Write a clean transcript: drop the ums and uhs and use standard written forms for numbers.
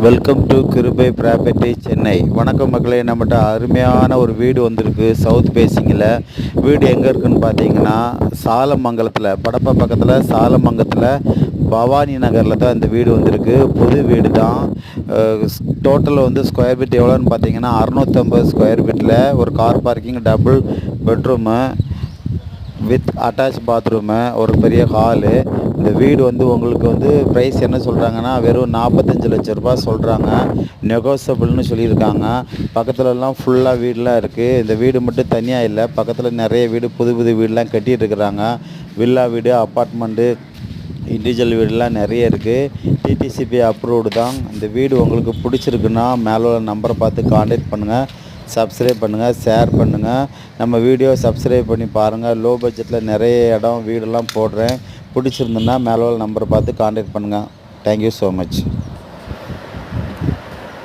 Welcome to கிருபை property Chennai. வணக்கம் மக்களே, நம்மகிட்ட அருமையான ஒரு வீடு வந்திருக்கு. சவுத் பேசிங்கில் வீடு எங்கே இருக்குதுன்னு பார்த்தீங்கன்னா சாலமங்கலத்தில், படப்பா பக்கத்தில் சாலமங்கலத்தில் பவானி நகரில் தான் இந்த வீடு வந்திருக்கு. புது வீடு தான். டோட்டல் ஸ்கொயர் ஃபீட் எவ்வளோன்னு பார்த்தீங்கன்னா 650 ஸ்கொயர் ஃபீட்டில் ஒரு car parking, double bedroom with attach bathroom, ஒரு பெரிய ஹாலு. இந்த வீடு உங்களுக்கு ப்ரைஸ் என்ன சொல்கிறாங்கன்னா வெறும் 45 லட்ச ரூபா சொல்கிறாங்க. நெகோசபிள்னு சொல்லியிருக்காங்க. பக்கத்துலலாம் ஃபுல்லாக வீடெலாம் இருக்குது. இந்த வீடு மட்டும் தனியாக இல்லை, பக்கத்தில் நிறைய வீடு, புது புது வீடெலாம் கட்டிகிட்டு இருக்கிறாங்க. வில்லா வீடு, அப்பார்ட்மெண்ட்டு, இண்டிவிஜுவல் வீடுலாம் நிறைய இருக்குது. டிடிசிபி அப்ரூவ்டு தான். இந்த வீடு உங்களுக்கு பிடிச்சிருக்குன்னா மேலே உள்ள நம்பரை பார்த்து கான்டாக்ட் பண்ணுங்கள். சப்ஸ்கிரைப் பண்ணுங்கள், ஷேர் பண்ணுங்கள். நம்ம வீடியோ சப்ஸ்கிரைப் பண்ணி பாருங்கள். லோ பட்ஜெட்டில் நிறைய இடம் வீடெல்லாம் போடுறேன். பிடிச்சிருந்துன்னா மேலே உள்ள நம்பரை பார்த்து கான்டாக்ட் பண்ணுங்கள். Thank you so much.